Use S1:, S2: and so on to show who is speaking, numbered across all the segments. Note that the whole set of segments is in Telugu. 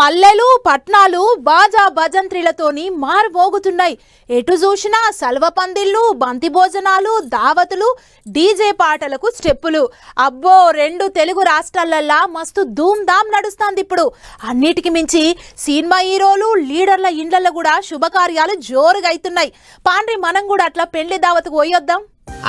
S1: పల్లెలు పట్నాలు బాజా భజంత్రిలతోని మారుమోగుతున్నాయి. ఎటు చూసినా సల్వ పందిళ్ళు, బంతి భోజనాలు, దావతులు, డీజే పాటలకు స్టెప్పులు. అబ్బో, 2 తెలుగు రాష్ట్రాలల్లా మస్తు ధూమ్ ధామ్ నడుస్తుంది ఇప్పుడు. అన్నిటికి మించి సినిమా హీరోలు, లీడర్ల ఇండ్లలో కూడా శుభకార్యాలు జోరుగా అవుతున్నాయి. పాండ్రి, మనం కూడా అట్లా పెళ్లి దావతుకు పోయొద్దాం.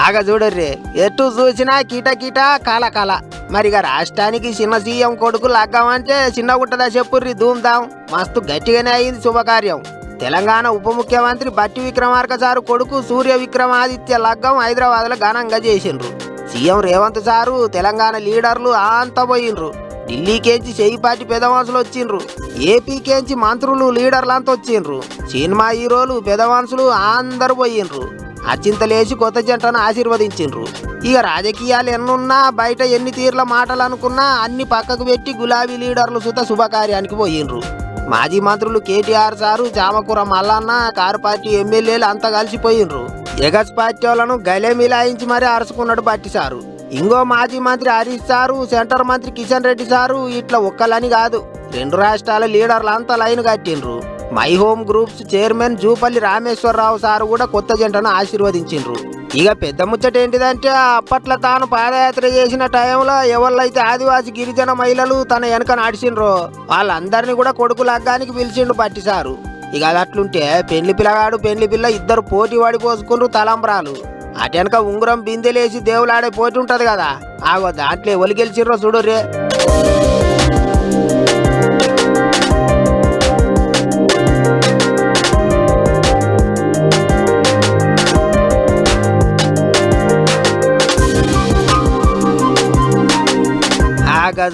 S2: ఆగ చూడర్రే, ఎటు చూసినా కీట కీట కాల కాల. మరిగా రాష్ట్రానికి చిన్న సీఎం కొడుకు లగ్గామంటే చిన్నగుంటదా చెప్పుర్రి ధూమ్ధాం. మస్తు గట్టిగానే అయింది శుభకార్యం. తెలంగాణ ఉప ముఖ్యమంత్రి బట్టి విక్రమార్క సారు కొడుకు సూర్య విక్రమాదిత్య లగ్గం హైదరాబాద్ లో ఘనంగా చేసిండ్రు. సీఎం రేవంత్ సారు, తెలంగాణ లీడర్లు అంతా పోయిండ్రు. ఢిల్లీకేంచి చేయిపాటి పెదమనుషులు వచ్చిండ్రు. ఏపీకేంచి మంత్రులు, లీడర్లంతా వచ్చిండ్రు. సినిమా హీరోలు, పెదమనుషులు అందరు పోయిండ్రు. అచింతలేసి కొత్త జంటను ఆశీర్వదించిండ్రు. ఇక రాజకీయాలు ఎన్నున్నా, బయట ఎన్ని తీర్ల మాటలు అనుకున్నా అన్ని పక్కకు పెట్టి గులాబీ లీడర్లు సుత శుభకార్యానికి పోయిండ్రు. మాజీ మంత్రులు KTR sir, Chamakura Mallanna, car party ఎమ్మెల్యేలు అంతా కలిసిపోయిండ్రు. ఎగస్ పార్టీ వాళ్ళను గలే మిలాయించి మరీ అరుచుకున్నాడు బట్టి సారు. ఇంకో మాజీ మంత్రి హరీష్ సారు, సెంటర్ మంత్రి కిషన్ రెడ్డి సారు, ఇట్లా ఒక్కలని కాదు 2 రాష్ట్రాల లీడర్లు అంతా లైన్ కట్టిండ్రు. My home groups chairman Jupally Rameshwar Rao sir కూడా కొత్త జంటను ఆశీర్వదించిండ్రు. ఇక పెద్ద ముచ్చట ఏంటిదంటే, అప్పట్లో తాను పాదయాత్ర చేసిన టైంలో ఎవళ్ళైతే ఆదివాసీ గిరిజన మహిళలు తన వెనక నడిచిండ్రో వాళ్ళందరినీ కూడా కొడుకు లగ్గానికి పిలిచిండు బట్టి సారు. ఇక అది అట్లుంటే పెళ్లి పిల్లగాడు, పెళ్లి పిల్ల ఇద్దరు పోటీ పడి పోసుకుండ్రు తలంబ్రాలు. అటెనక ఉంగరం బిందెలేసి దేవులాడే పోటీ ఉంటది కదా, ఆగో దాంట్లో ఎవరు గెలిచిండ్రో చూడుర్రే.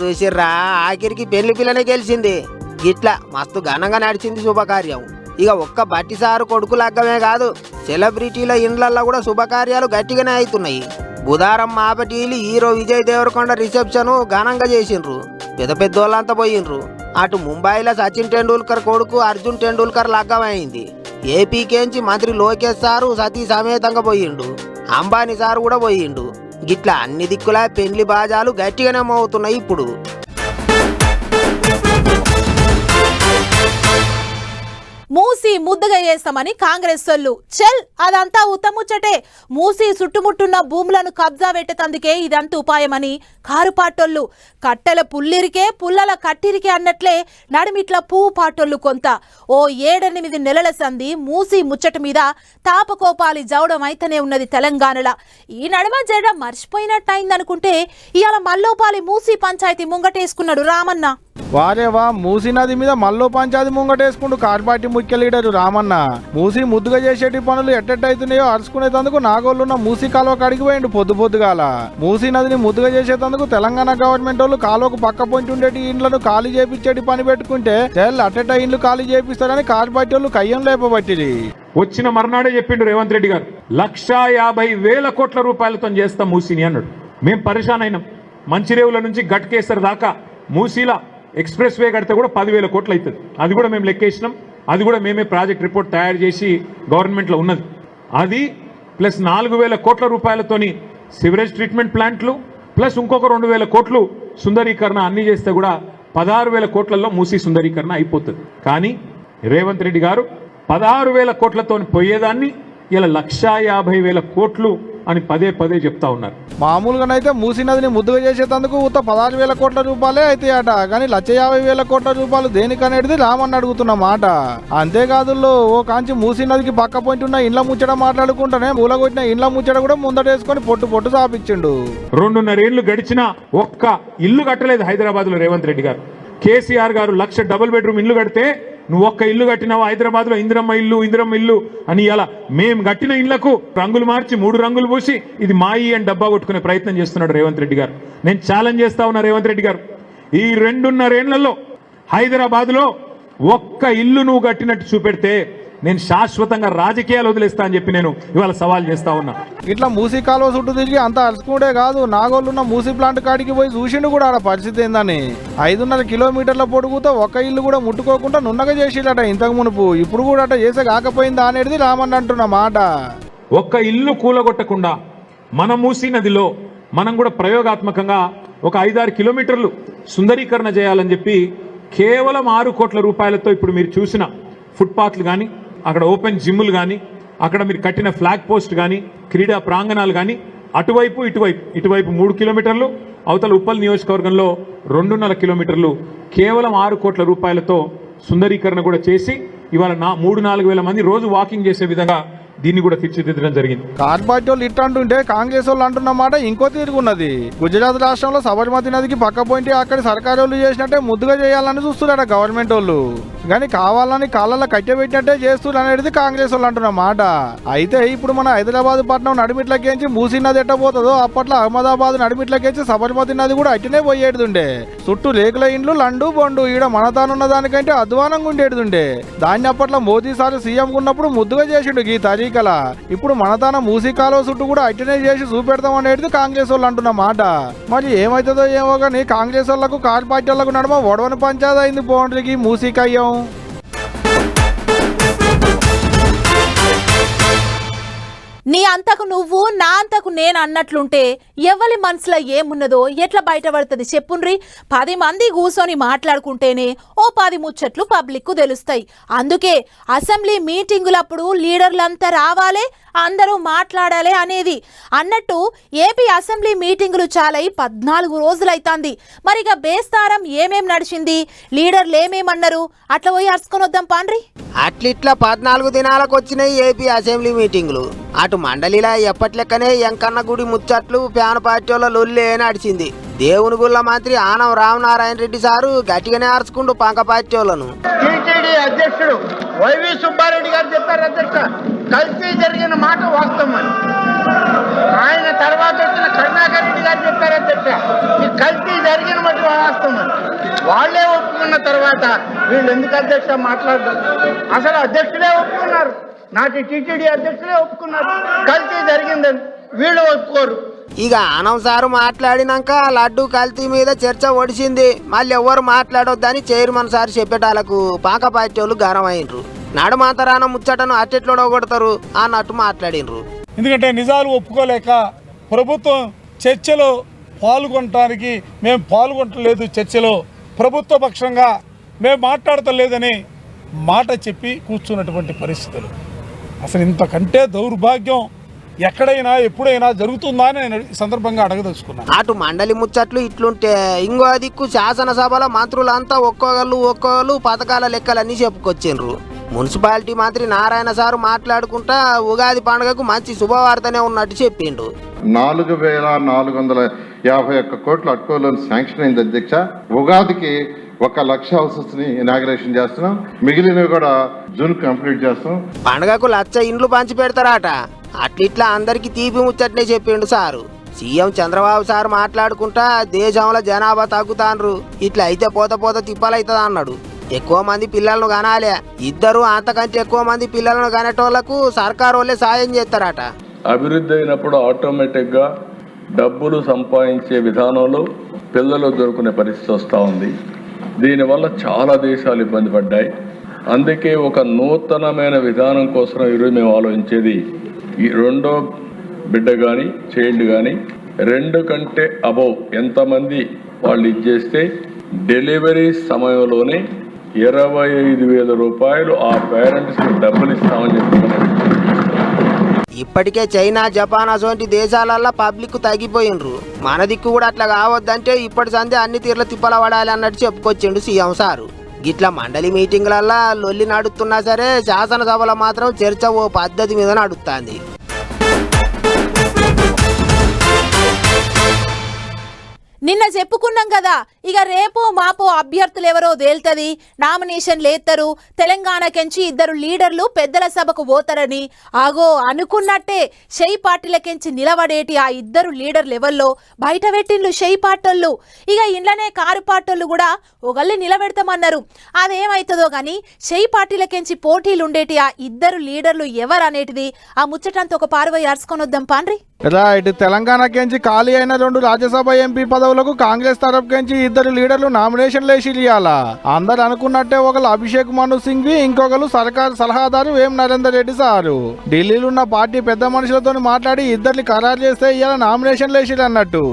S2: చూసిర్రా, ఆఖరికి పెళ్లి పిల్లనే గెలిచింది. ఇట్లా మస్తు ఘనంగా నడిచింది శుభకార్యం. ఇక ఒక్క బట్టి సారు కొడుకు లగ్గమే కాదు, సెలబ్రిటీల ఇండ్లల్లో కూడా శుభకార్యాలు గట్టిగానే అవుతున్నాయి. బుధారం మాపటీలు హీరో విజయ్ దేవరకొండ రిసెప్షన్ ఘనంగా చేసిండ్రు. పెద్ద పెద్దోళ్ళంతా పోయిండ్రు. అటు ముంబైలో సచిన్ టెండూల్కర్ కొడుకు అర్జున్ టెండూల్కర్ లగ్గం అయింది. ఏపీకేంచి మంత్రి లోకేష్ సారు సతీ సమేతంగా పోయిండు. అంబానీ సారు కూడా పోయిండు. గిట్లా అన్ని దిక్కులా పెండ్లి బాజాలు గట్టిగానే మోగుతున్నాయి ఇప్పుడు.
S1: మూసి ముద్దగా చేస్తామని కాంగ్రెస్ సొల్లు. చెల్, అదంతా ఉత్తముచ్చటే. మూసి చుట్టుముట్టున్న భూములను కబ్జా పెట్టేందుకే ఇదంతా ఉపాయమని కారుపాటోళ్ళు. కట్టెల పుల్లిరికే పుల్లల కట్టిరికే అన్నట్లే నడిమిట్ల పువ్వు పాటోళ్ళు కొంత. ఓ 7-8 నెలల సంధి మూసి ముచ్చట మీద తాపకోపాలి జవడం అయితేనే ఉన్నది తెలంగాణలో. ఈ నడుమ జడ మర్చిపోయినట్టయిందనుకుంటే ఇవాళ మల్లోపాలి మూసి పంచాయతీ ముంగటేసుకున్నాడు రామన్న.
S3: వారేవా, మూసీ నది మీద మల్లో పంచాయతీ ముంగటేసుకుంటూ కారుపార్టీ ముఖ్య లీడరు రామన్న. మూసీ ముద్దుగా చేసేటి పనులు ఎట్టెట్టయితున్నాయో అరుచుకునేందుకు నాగోళ్ళున్న మూసీ కాలువ కడిగిపోయిండు పొద్దుగాల. మూసీ నదిని ముద్దుగా చేసేందుకు తెలంగాణ గవర్నమెంట్ వాళ్ళు కాలువకు పక్క పొంచి ఉండేటి ఇండ్లను ఖాళీ చేపించేటి పని పెట్టుకుంటే అట్టెట్ట ఇండ్లు ఖాళీ చేపిస్తారని కారుపార్టీ వాళ్ళు కయ్యం లేపబట్టిరి.
S4: వచ్చిన మర్నాడే చెప్పిండు రేవంత్ రెడ్డి గారు, 1,50,000 కోట్ల రూపాయలతో చేస్తాం మూసీని అన్నాడు. మేం పరిశాన్ అయినాం. మంచిరేవుల నుంచి గట్కేసర్ దాకా మూసీలా ఎక్స్ప్రెస్ వే కడితే కూడా 10,000 కోట్లు అవుతుంది. అది కూడా మేము లెక్కేసినాం. అది కూడా మేమే ప్రాజెక్ట్ రిపోర్ట్ తయారు చేసి గవర్నమెంట్లో ఉన్నది. అది ప్లస్ 4,000 కోట్ల రూపాయలతోని సివరేజ్ ట్రీట్మెంట్ ప్లాంట్లు ప్లస్ ఇంకొక 2,000 కోట్లు సుందరీకరణ అన్ని చేస్తే కూడా 16,000 కోట్లలో మూసీ సుందరీకరణ అయిపోతుంది. కానీ రేవంత్ రెడ్డి గారు 16,000 కోట్లతో పోయేదాన్ని ఇలా 1,50,000 కోట్లు అని పదే చెప్తా ఉన్నారు.
S3: మామూలుగానైతే మూసీ నదిని ముద్దుగా చేసేందుకు 16,000 కోట్ల రూపాయలే అవుతాయట. కానీ 1,50,000 కోట్ల రూపాయలు దేనికనేది రామన్న అడుగుతున్న మాట. అంతేకాదు, ఓ కాంచి మూసీ నదికి పక్క పొంటి ఉన్న ఇండ్ల ముచ్చట మాట్లాడుకుంటూనే మూలగొట్టిన ఇండ్ల ముచ్చట కూడా ముందటేసుకొని పొట్టు సాపించిండు.
S4: 2.5 ఏళ్లు గడిచినా ఒక్క ఇల్లు కట్టలేదు హైదరాబాద్ లో రేవంత్ రెడ్డి గారు. కేసీఆర్ గారు 1,00,000 డబుల్ బెడ్రూమ్ ఇల్లు కడితే నువ్వు ఒక్క ఇల్లు కట్టినావు హైదరాబాద్ లో. ఇందిరమ్మ ఇల్లు అని ఇలా మేము కట్టిన ఇళ్లకు రంగులు మార్చి 3 రంగులు పూసి ఇది మాయి అని డబ్బా కొట్టుకునే ప్రయత్నం చేస్తున్నాడు రేవంత్ రెడ్డి గారు. నేను ఛాలెంజ్ చేస్తా ఉన్నా రేవంత్ రెడ్డి గారు, ఈ 2.5 ఏళ్లలో హైదరాబాద్ లో ఒక్క ఇల్లు నువ్వు కట్టినట్టు చూపెడితే నేను శాశ్వతంగా రాజకీయాలు వదిలేస్తా అని చెప్పి నేను ఇవాళ సవాల్ చేస్తా ఉన్నా.
S3: ఇట్లా మూసీ కాలువ చుట్టూ తిరిగి అంత అరుచుకుంటే కాదు, నాగోళ్ళున్న మూసీ ప్లాంట్ కాడికి పోయి చూసిండు కూడా ఆడ పరిస్థితి ఏందని. 5.5 కిలోమీటర్ల పొడుగుతో ఒక్క ఇల్లు కూడా ముట్టుకోకుండా నున్నగా చేసిడట ఇంతకు మునుపు. ఇప్పుడు కూడా అట చేసే కాకపోయిందా అనేది రామన్న అంటున్న మాట.
S4: ఒక్క ఇల్లు కూలగొట్టకుండా మన మూసీ నదిలో మనం కూడా ప్రయోగాత్మకంగా ఒక 5-6 కిలోమీటర్లు సుందరీకరణ చేయాలని చెప్పి కేవలం 6 కోట్ల రూపాయలతో ఇప్పుడు మీరు చూసిన ఫుట్పాత్లు కానీ, అక్కడ ఓపెన్ జిమ్లు కానీ, అక్కడ మీరు కట్టిన ఫ్లాగ్ పోస్ట్ కానీ, క్రీడా ప్రాంగణాలు కానీ, అటువైపు ఇటువైపు 3 కిలోమీటర్లు, అవతల ఉప్పల్ నియోజకవర్గంలో 2.5 కిలోమీటర్లు కేవలం 6 కోట్ల రూపాయలతో సుందరీకరణ కూడా చేసి ఇవాళ 3-4 వేల మంది రోజు వాకింగ్ చేసే విధంగా దీన్ని కూడా తీర్చిదిద్దడం జరిగింది.
S3: కార్ పార్టీ వాళ్ళు ఇట్లా అంటుంటే కాంగ్రెస్ వాళ్ళు అంటున్న మాట ఇంకో తీరుగున్నది. గుజరాత్ రాష్ట్రంలో సబర్మతి నదికి పక్క పోయింటి అక్కడి సర్కారు వాళ్ళు చేసినట్టే ముద్దుగా చేయాలని చూస్తున్నారట గవర్నమెంట్ వాళ్ళు. కానీ కావాలని కాళ్ళలో కట్టెబెట్టినట్టే చేస్తున్నారు అనేది కాంగ్రెస్ వాళ్ళు అంటున్న మాట. అయితే ఇప్పుడు మన హైదరాబాద్ పట్టణం నడిమిట్లకేంచి మూసీ నది ఎట్టబోతుందో అప్పట్లో అహ్మదాబాద్ నడిమిట్లకేంచి సబర్మతి నది కూడా అట్టనే పోయేడుతుండే. చుట్టూ రేకుల ఇండ్లు లండు బొండు ఈడ మనతానున్న దానికంటే అధ్వానంగా ఉండేడుతుండే. దాన్ని అప్పట్లో మోదీ సార్ సీఎం ఉన్నప్పుడు ముద్దుగా చేసిండు ఈ తరీకల. ఇప్పుడు మనతాన మూసీ కాలువ చుట్టూ కూడా అట్టనే చేసి చూపెడతాం అనేది కాంగ్రెస్ వాళ్ళు అంటున్న మాట. మరి ఏమవుతుందో ఏమో కానీ కాంగ్రెస్ వాళ్లకు కార్ పార్టీ వాళ్లకు నడమ ఒడవని పంచాయతీ అయింది బౌండరీకి మూసీకి అయ్యాం.
S1: నీ అంతకు నువ్వు నా అంతకు నేను అన్నట్లుంటే ఎవరి మనసులో ఏమున్నదో ఎట్లా బయటపడుతుంది చెప్పుండ్రి. 10 మంది కూర్చొని మాట్లాడుకుంటేనే ఓ 10 ముచ్చట్లు పబ్లిక్ కు తెలుస్తాయి. అందుకే అసెంబ్లీ మీటింగులప్పుడు లీడర్లంతా రావాలే, అందరూ మాట్లాడాలి అనేది. అన్నట్టు ఏపీ అసెంబ్లీ మీటింగులు చాలై 14 రోజులైతాంది. మరిగా బేస్తారం ఏమేం నడిచింది, లీడర్లు ఏమేమన్నారు, అట్లా పోయి అరుచుకొని వద్దాం పాండ్రి.
S2: అట్లిట్లా 14 దినాలకు వచ్చినాయి ఏపీ అసెంబ్లీ మీటింగులు. అటు మండలిలా ఎప్పట్లెక్కనే ఎంకన్న గుడి ముచ్చట్లు ఫ్యాన్ పార్టీ వాళ్ళ లొల్లే నడిచింది. దేవుని గుళ్ళ మంత్రి ఆనం రామనారాయణ రెడ్డి సారు గట్టిగానే అరుచుకుంటూ పంక పార్టీ వాళ్ళను.
S5: టీటీడీ అధ్యక్షుడు వైవి సుబ్బారెడ్డి గారు చెప్పారు, అధ్యక్ష కల్తీ జరిగిన మాట వాస్తవం అని. ఆయన తర్వాత వచ్చిన కరుణాకర్ రెడ్డి గారు చెప్పారు, అధ్యక్ష ఈ కల్తీ జరిగిన మాట వాస్తవం అని. వాళ్లే ఒప్పుకున్న తర్వాత వీళ్ళు ఎందుకు అధ్యక్ష మాట్లాడతారు? అసలు అధ్యక్షుడే ఒప్పుకున్నారు, నాటి టీటీడీ అధ్యక్షుడే ఒప్పుకున్నారు కల్తీ జరిగిందని. వీళ్ళు ఒప్పుకోరు.
S2: ఇక ఆనం సారు మాట్లాడినాక లడ్డు కల్తీ మీద చర్చ ఒడిసింది. మళ్ళీ ఎవరు మాట్లాడొద్దని చైర్మన్ సార్ చెప్పేటాలకు పాక పార్టీ వాళ్ళు గరం అయినరు. నడుమాతరాన ముచ్చటను అట్టెట్లో కొడతారు అన్నట్టు మాట్లాడినరు.
S6: ఎందుకంటే నిజాలు ఒప్పుకోలేక ప్రభుత్వం చర్చలో పాల్గొనడానికి మేము పాల్గొనట్లేదు, చర్చలో ప్రభుత్వ పక్షంగా మేము మాట్లాడతలేదని మాట చెప్పి కూర్చున్నటువంటి పరిస్థితులు. అసలు ఇంతకంటే దౌర్భాగ్యం ఎక్కడైనా ఎప్పుడైనా జరుగుతుందా అని నేను ఈ సందర్భంగా అడగదలుచుకున్నాను.
S2: అటు మండలి ముచ్చట్లు ఇట్లుంటే ఇంకో దిక్కు శాసనసభల మంత్రులంతా ఒక్కొక్కళ్ళు పథకాల లెక్కలన్నీ చెప్పుకొచ్చిండ్రు. మున్సిపాలిటీ మంత్రి నారాయణ సారు మాట్లాడుకుంటా ఉగాది పండుగకు మంచి శుభవార్తనే ఉన్నట్టు చెప్పిండు.
S7: 4,451 కోట్ల అడ్కో లోన్ శాంక్షన్ అయింది అధ్యక్ష. ఉగాదికి 1,00,000 హౌసెస్ ని ఇనాగ్రేషన్ చేస్తున్నాం, మిగిలినవి కూడా జూన్ కంప్లీట్ చేస్తాం.
S2: పండుగకు 1,00,000 ఇండ్లు పంచి పెడతారట. అట్లిట్లా అందరికి తీపి ముచ్చట్నే చెప్పిండు సారు. సీఎం చంద్రబాబు సార్ మాట్లాడుకుంటా దేశంలో జనాభా తగ్గుతాన్రు, ఇట్లా అయితే పోత తిప్పలైతుంది అన్నాడు. ఎక్కువ మంది పిల్లలను కనాలే, ఇద్దరు అంతకంటే ఎక్కువ మంది పిల్లలను కనేటోళ్లకు సర్కారు వాళ్ళే సాయం చేస్తారట.
S8: అభివృద్ధి అయినప్పుడు ఆటోమేటిక్గా డబ్బులు సంపాదించే విధానంలో పిల్లలు దొరుకునే పరిస్థితి వస్తూ ఉంది. దీనివల్ల చాలా దేశాలు ఇబ్బంది పడ్డాయి. అందుకే ఒక నూతనమైన విధానం కోసం ఈరోజు మేము ఆలోచించేది, ఈ రెండో బిడ్డ కానీ చైల్డ్ కానీ 2 కంటే అబౌవ్ ఎంతమంది వాళ్ళు ఇచ్చేస్తే డెలివరీ సమయంలోనే 25,000 రూపాయలు ఆ పేరెంట్స్కి డబ్బులు ఇస్తామని చెప్తున్నారు.
S2: ఇప్పటికే చైనా, జపాన్ అటువంటి దేశాలల్లో పబ్లిక్ తగ్గిపోయినరు. మన దిక్కు కూడా అట్లా కావద్దంటే ఇప్పటి సందే అన్ని తీర్ల తిప్పల పడాలి అన్నట్టు చెప్పుకొచ్చిండు సీఎం సారు. గిట్లా మండలి మీటింగ్లల్లా లొల్లి నడుస్తున్నా సరే శాసనసభలో మాత్రం చర్చ ఓ పద్ధతి మీద నడుస్తుంది.
S1: నిన్న చెప్పుకున్నాం కదా, ఇక రేపో మాపో అభ్యర్థులు ఎవరో తేల్తది, నామినేషన్లు ఎత్తరు, తెలంగాణకెంచి 2 లీడర్లు పెద్దల సభకు పోతారని. ఆగో అనుకున్నట్టే షెయి పార్టీలకెంచి నిలబడేటి ఆ 2 లీడర్లు ఎవల్లో బయట పెట్టిండ్లు షెయి పార్టోళ్ళు. ఇక ఇండ్లనే కారు పార్టోళ్ళు కూడా ఒకళ్ళని నిలబెడతామన్నారు. అదేమైతుందో కానీ షెయి పార్టీలకెంచి పోటీలు ఉండేటి ఆ 2 లీడర్లు ఎవరు అనేటిది ఆ ముచ్చటంతా ఒక పార్వై అరుచుకొని వద్దాం పాండ్రి.
S3: రైట్. తెలంగాణకేంచి ఖాళీ అయిన 2 రాజ్యసభ ఎంపీ పదవులకు కాంగ్రెస్ తరపుకేంచి 2 లీడర్లు నామినేషన్లు వేసి ఇయ్యాల. అందరు అనుకున్నట్టే ఒకరు అభిషేక్ మను సింఘ్వి, ఇంకొకరు సర్కార్ సలహాదారు వేం నరేందర్ రెడ్డి సారు ఢిల్లీలో ఉన్న పార్టీ పెద్ద మనుషులతో మాట్లాడి ఇద్దరిని ఖరారు చేస్తే ఇవాళ నామినేషన్లు వేసిరు అన్నట్టు.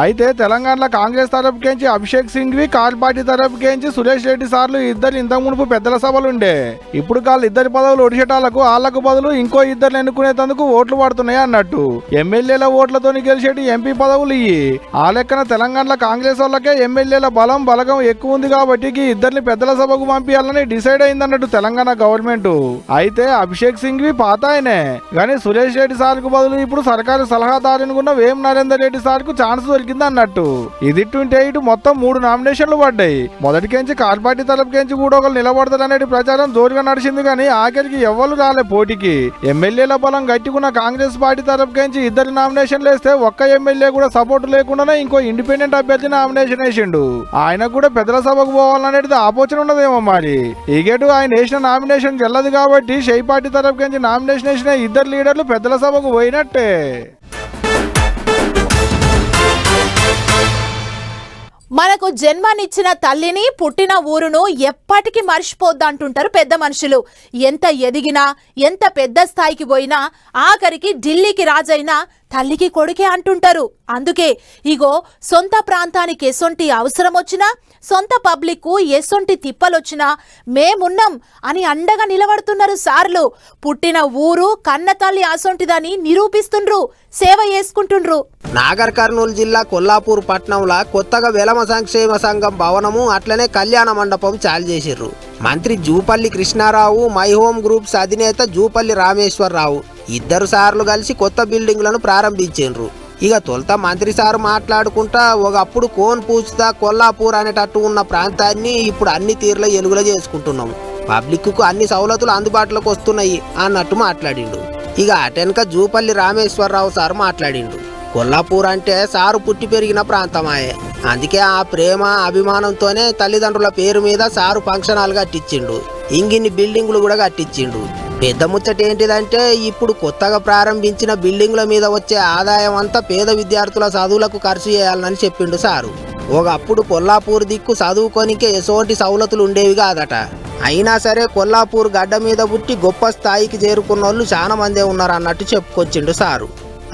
S3: అయితే తెలంగాణలో కాంగ్రెస్ తరపుకేంచి అభిషేక్ సింఘ్వి, కార్ పార్టీ తరపుకేంచి సురేష్ రెడ్డి సార్లు ఇద్దరు ఇంతకు మునుపు పెద్దల సభలుండే. ఇప్పుడు కాళ్ళు ఇద్దరి పదవులు ఒడిచేటాలకు వాళ్లకు బదులు ఇంకో ఇద్దరిని ఎన్నుకునేందుకు ఓట్లు పడుతున్నాయి అన్నట్టు. ఎమ్మెల్యేల ఓట్లతో గెలిచేటి ఎంపీ పదవులు ఇయ్యి. ఆ లెక్కన తెలంగాణలో కాంగ్రెస్ వాళ్ళకే ఎమ్మెల్యేల బలగం ఎక్కువ ఉంది కాబట్టి ఇద్దరిని పెద్దల సభకు పంపించాలని డిసైడ్ అయిందన్నట్టు తెలంగాణ గవర్నమెంట్. అయితే అభిషేక్ సింఘ్వి పాత ఆయనే కానీ సురేష్ రెడ్డి సార్ కు బదులు ఇప్పుడు సర్కారు సలహాదారునుకున్న వేం నరేందర్ రెడ్డి సార్ కు ఛాన్స్ దొరికింది అన్నట్టు. ఇది ఇటు మొత్తం 3 నామినేషన్లు పడ్డాయి. మొదటికేంచి కార్ పార్టీ తరపుకేంచి కూడా ఒకరు నిలబడతారనేది ప్రచారం జోరుగా నడిచింది కానీ ఆఖరికి ఎవ్వరు రాలే పోటీకి. ఎమ్మెల్యేల బలం గట్టికున్న కాంగ్రెస్ పార్టీ తరపుకేంచి 2 నామినేషన్లు వేస్తే ఒక్క ఎమ్మెల్యే కూడా సపోర్ట్ లేకుండానే ఇంకో ఇండిపెండెంట్ అభ్యర్థి నామినేషన్ వేసిండు. ఆయన కూడా పెద్దల సభకు పోవాలనేది ఆలోచన ఉన్నదేమో మరి. ఈగేటు ఆయన వేసిన నామినేషన్ చెల్లదు కాబట్టి షై పార్టీ తరపుకేంచి నామినేషన్ వేసిన 2 లీడర్లు పెద్దల సభకు పోయినట్టే.
S1: మనకు జన్మనిచ్చిన తల్లిని పుట్టిన ఊరును ఎప్పటికీ మర్చిపోద్దంటుంటారు పెద్ద మనుషులు. ఎంత ఎదిగినా ఎంత పెద్ద స్థాయికి పోయినా ఆఖరికి ఢిల్లీకి రాజైనా తల్లికి కొడుకే అంటుంటారు. అందుకే ఇగో సొంత ప్రాంతానికి ఎసొంటి అవసరం వచ్చినా సొంత పబ్లిక్ ఎసొంటి తిప్పలొచ్చినా మేమున్నాం అని అండగా నిలబడుతున్నారు సార్లు. పుట్టిన ఊరు కన్న తల్లి అసొంటిదని నిరూపిస్తుండ్రు, సేవ చేసుకుంటుండ్రు.
S2: నాగర్ కర్నూలు జిల్లా కొల్లాపూర్ పట్టణంలో కొత్తగా వెలమ సంక్షేమ సంఘం భవనము అట్లనే కళ్యాణ మండపం చాలు చేసిర్రు. మంత్రి Jupally Krishna Rao, my home groups అధినేత జూపల్లి రామేశ్వరరావు ఇద్దరు సార్లు కలిసి కొత్త బిల్డింగ్లను ప్రారంభించారు. ఇక తొలుత మంత్రి సార్ మాట్లాడుకుంటా ఒకప్పుడు కోన్ పూచుతా కొల్లాపూర్ అనేటట్టు ఉన్న ప్రాంతాన్ని ఇప్పుడు అన్ని తీర్ల ఎలుగులో చేసుకుంటున్నాము, పబ్లిక్ కు అన్ని సౌలతులు అందుబాటులోకి వస్తున్నాయి అన్నట్టు మాట్లాడిండు. ఇక అటెనక జూపల్లి రామేశ్వరరావు సార్ మాట్లాడిండు. కొల్లాపూర్ అంటే సారు పుట్టి పెరిగిన ప్రాంతమాయే, అందుకే ఆ ప్రేమ అభిమానంతోనే తల్లిదండ్రుల పేరు మీద సారు ఫంక్షన్ హాల్ కట్టించిండు, ఇంగిన్ని బిల్డింగులు కూడా కట్టించిండు. పెద్ద ముచ్చట ఏంటిదంటే ఇప్పుడు కొత్తగా ప్రారంభించిన బిల్డింగుల మీద వచ్చే ఆదాయం అంతా పేద విద్యార్థుల చదువులకు ఖర్చు చేయాలని చెప్పిండు సారు. ఒకప్పుడు కొల్లాపూర్ దిక్కు చదువుకోనికే ఎసోటి సౌలతులు ఉండేవి కాదట. అయినా సరే కొల్లాపూర్ గడ్డ మీద పుట్టి గొప్ప స్థాయికి చేరుకున్న వాళ్ళు చాలా మందే ఉన్నారు అన్నట్టు చెప్పుకొచ్చిండు సారు.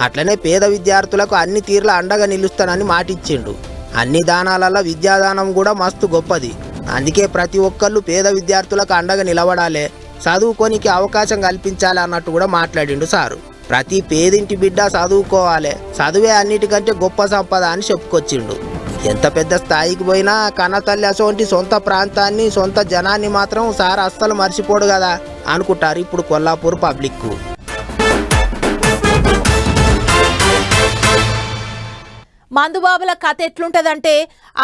S2: అట్లనే పేద విద్యార్థులకు అన్ని తీర్ల అండగా నిలుస్తానని మాటిచ్చిండు. అన్ని దానాలలో విద్యాదానం కూడా మస్తు గొప్పది, అందుకే ప్రతి ఒక్కళ్ళు పేద విద్యార్థులకు అండగా నిలబడాలి, చదువుకోనికి అవకాశం కల్పించాలి అన్నట్టు కూడా మాట్లాడిండు సారు. ప్రతి పేదింటి బిడ్డ చదువుకోవాలి, చదువే అన్నిటికంటే గొప్ప సంపద అని చెప్పుకొచ్చిండు. ఎంత పెద్ద స్థాయికి పోయినా కన్నతల్లి అసోంటి సొంత ప్రాంతాన్ని సొంత జనాన్ని మాత్రం సార్ అస్సలు మర్చిపోడు కదా అనుకుంటారు ఇప్పుడు కొల్లాపూర్ పబ్లిక్.
S1: మందుబాబుల కథ ఎట్లుంటదంటే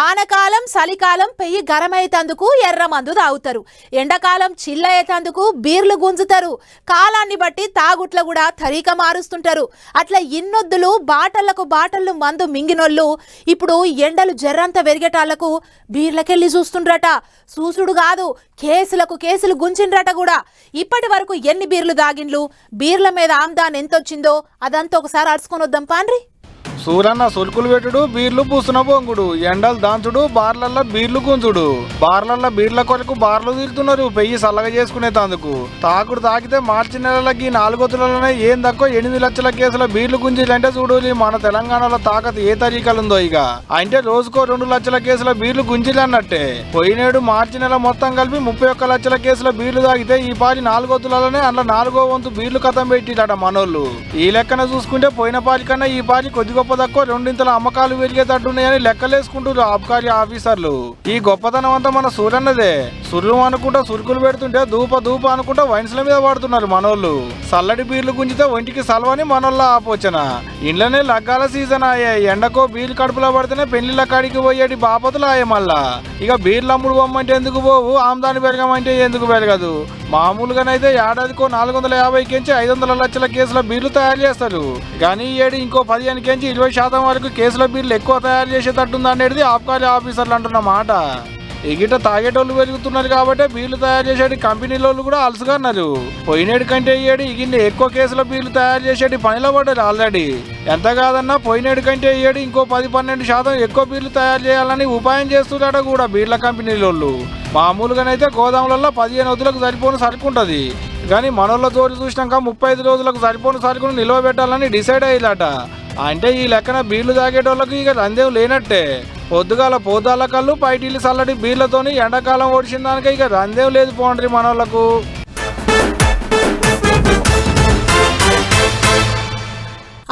S1: ఆనకాలం చలికాలం పెయ్యి గరమయ్యేతందుకు ఎర్ర మందు తాగుతారు, ఎండాకాలం చిల్లయ్యేతందుకు బీర్లు గుంజుతారు, కాలాన్ని బట్టి తాగుట్ల కూడా తరీక మారుస్తుంటారు. అట్లా ఇన్నొద్దులు బాటళ్లకు బాటళ్ళు మందు మింగినోళ్ళు ఇప్పుడు ఎండలు జర్రంత పెరిగేటాళ్లకు బీర్లకెళ్ళి చూస్తుండ్రట. చూసుడు కాదు, కేసులకు కేసులు గుంజిండ్రట కూడా. ఇప్పటి వరకు ఎన్ని బీర్లు దాగిండ్లు, బీర్ల మీద ఆమ్దాన్ ఎంతొచ్చిందో అదంతా ఒకసారి అరుచుకొని వద్దాం పాండ్రి.
S3: సూరన్న సొలుకులు పెట్టుడు, బీర్లు పూసిన బొంగుడు, ఎండలు దాంచుడు, బార్లల్లో బీర్లు గుంజుడు. బార్లల్లో బీర్ల కొరకు బార్లు తీరుతున్నారు పెయ్యి సల్లగా చేసుకునేందుకు. తాగుడు తాగితే మార్చి నెలలకి 4 గొత్తులలోనే ఏం తక్కువ 8 లక్షల కేసుల బీర్లు గుంజిలంటే చూడు మన తెలంగాణలో తాకత్ ఏ తరీకలుందో. ఇక అంటే రోజుకో 2 లక్షల కేసుల బీర్లు గుంజిలు అన్నట్టే. పోయినేడు మార్చి నెల మొత్తం కలిపి 31 లక్షల కేసుల బీర్లు తాగితే ఈ పారి 4 గొత్తులలోనే అందులో 4వ వంతు బీర్లు కథం పెట్టిడట మనోళ్ళు. ఈ లెక్కన చూసుకుంటే పోయిన పారి కన్నా ఈ పారి కొద్ది గొప్ప తక్కువ 2 అమ్మకాలు పెరిగేటట్టున్నాయని లెక్కలేసుకుంటారు ఆబ్కారీ ఆఫీసర్లు. ఈ గొప్పతనం అంతా మన సూరన్నదే. సుర్రు అనుకుంటా సురుకులు పెడుతుంటే దూప అనుకుంటా వైన్స్ల మీద పడుతున్నారు మనోళ్ళు. చల్లడి బీర్లు గుంజితే ఒంటికి సలవని మనోళ్ళ ఆపోచన. ఇంట్లోనే లగ్గాల సీజన్ ఆయే, ఎండకో బీర్లు కడుపులో పడితేనే పెళ్లిళ్ళ కాడికి పోయేటి బాపతులు ఆయే. మళ్ళా ఇక బీర్లు అమ్ముడు బొమ్మంటే ఎందుకు పోవు, ఆమ్దాని పెరగమంటే ఎందుకు పెరగదు. మామూలుగానైతే ఏడాదికో 450 కెంచి 500 లక్షల కేసుల బీర్లు తయారు చేస్తారు. కానీ ఈ ఏడు ఇంకో 15 కెంచి 20% వరకు కేసుల బీర్లు ఎక్కువ తయారు చేసేటట్టుంది అనేది ఆబ్కారీ ఆఫీసర్లు అంటున్న మాట. ఎగిట తాగేటోళ్ళు పెరుగుతున్నారు కాబట్టి బీర్లు తయారు చేసేటి కంపెనీలోళ్ళు కూడా అలసుగా అన్నారు. పోయినేడు కంటే ఇయ్యేడు ఇగిన్ని ఎక్కువ కేసుల బీర్లు తయారు చేసేటి పనిలో పడ్డారు ఆల్రెడీ. ఎంత కాదన్నా పోయినేడు కంటే ఇయ్యేడు ఇంకో 10-12% ఎక్కువ బీర్లు తయారు చేయాలని ఉపాయం చేస్తున్నారట కూడా బీర్ల కంపెనీలోళ్ళు. మామూలుగానైతే గోదాములలో 15 రోజులకు సరిపోను సరుకుంటది, కానీ మనోళ్ళ జోరు చూసినాక 35 రోజులకు సరిపోను సరుకును నిల్వ పెట్టాలని డిసైడ్ అయ్యాట. అంటే ఈ లెక్కన బీర్లు తాగేటోళ్ళకి ఇక రందేం లేనట్టే. పొద్దుగాల పోదాల కళ్ళు పైటిల్లి చల్లటి బీర్లతోని ఎండాకాలం ఓడిచిన దానిక ఇక రందేం లేదు పోండ్రి మనోళ్లకు.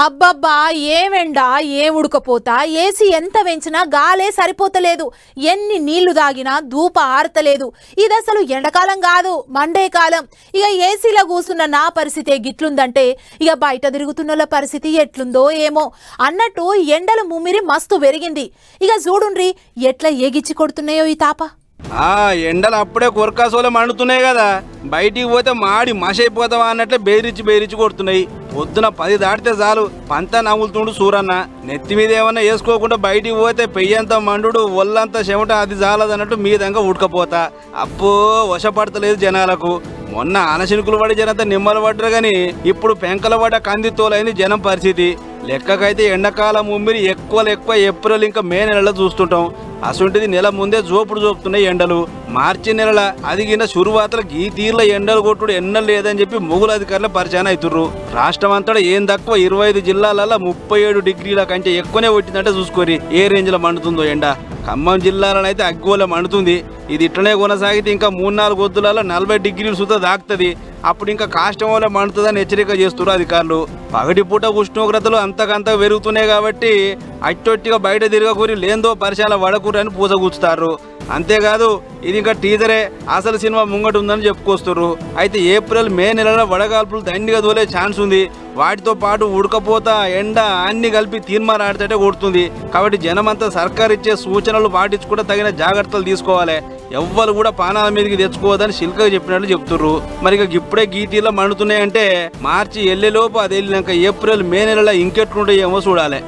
S1: అబ్బబ్బా ఏమెండా ఏం ఉడకపోతా, ఏసీ ఎంత పెంచినా గాలే సరిపోతలేదు, ఎన్ని నీళ్లు తాగినా ధూప ఆరతలేదు. ఇది అసలు ఎండాకాలం కాదు, మండే కాలం. ఇక ఏసీలో కూసున్న నా పరిస్థితి గిట్లుందంటే ఇక బయట తిరుగుతున్న పరిస్థితి ఎట్లుందో ఏమో అన్నట్టు ఎండల ముమ్మిరి మస్తు పెరిగింది. ఇక చూడుండ్రి ఎట్లా ఏగిచ్చి కొడుతున్నాయో ఈ తాప.
S9: ఎండలు అప్పుడే కొరకాసోలే మండుతున్నాయి కదా, బయటికి పోతే మాడి మషైపోతావా అన్నట్లే బెదిరించి కొడుతున్నాయి. పొద్దున 10 దాటితే చాలు పంతా నవ్వులుతుండు సూరన్న. నెత్తి మీద ఏమన్నా వేసుకోకుండా బయటికి పోతే పెయ్యంతా మండు ఒళ్ళంతా చెమట అది చాలదన్నట్టు మీదంగా ఉడకపోతా. అప్పో వశపడతలేదు జనాలకు. మొన్న అనశినుకులు పడి జనంతా నిమ్మలు పడ్డరు కానీ ఇప్పుడు పెంకల పడ్డ కంది తోలైంది జనం పరిస్థితి. లెక్కకైతే ఎండాకాలం ముమ్మిరి ఎక్కువ ఏప్రిల్ ఇంకా మే నెలలో చూస్తుంటాం. అసొంటిది నెల ముందే జోపుతున్నాయి ఎండలు. మార్చి నెలల అదిగిన శురువాతలకు ఈ తీర్ల ఎండలు కొట్టుడు ఎన్నలు లేదని చెప్పి మొగుల అధికారులు పరిచయం అవుతుర్రు. రాష్ట్రం అంతటా ఏం తక్కువ 25 జిల్లాలలో 37 డిగ్రీల కంటే ఎక్కువనే కొట్టిందంటే చూసుకోరి ఏ రేంజ్ లో మండుతుందో ఎండ. ఖమ్మం జిల్లాలో అయితే అగ్గివల మండుతుంది. ఇది ఇట్లనే కొనసాగితే ఇంకా 3-4 గొద్దులలో 40 డిగ్రీలు సుతా దాకుతుంది. అప్పుడు ఇంకా కాష్టం వల్ల మండుతుందని హెచ్చరిక చేస్తున్నారు అధికారులు. పగటిపూట ఉష్ణోగ్రతలు అంతకంత పెరుగుతున్నాయి కాబట్టి అట్టొట్టిగా బయట తిరగకూరి లేందో పరిశాల వడకూరని పూసగూచుతారు. అంతేకాదు ఇది ఇంకా టీజరే, అసలు సినిమా ముంగట ఉందని చెప్పుకొస్తున్నారు. అయితే ఏప్రిల్ మే నెలలో వడగాల్పులు దండిగా తోలే ఛాన్స్ ఉంది. వాటితో పాటు ఉడకపోతా ఎండ అన్ని కలిపి తీర్మానాడితే కొడుతుంది. కాబట్టి జనమంతా సర్కారు ఇచ్చే సూచనలు పాటించుకుంటే తగిన జాగ్రత్తలు తీసుకోవాలి. ఎవ్వరు కూడా పానాల మీదకి తెచ్చుకోవద్దని శిల్కగా చెప్పినట్లు చెప్తుర్రు. మరి ఇప్పుడే గీతీలో మండుతున్నాయంటే మార్చి వెళ్ళేలోపు అది వెళ్ళినాక ఏప్రిల్ మే నెలలో ఇంకెట్లుంటాయేమో చూడాలి.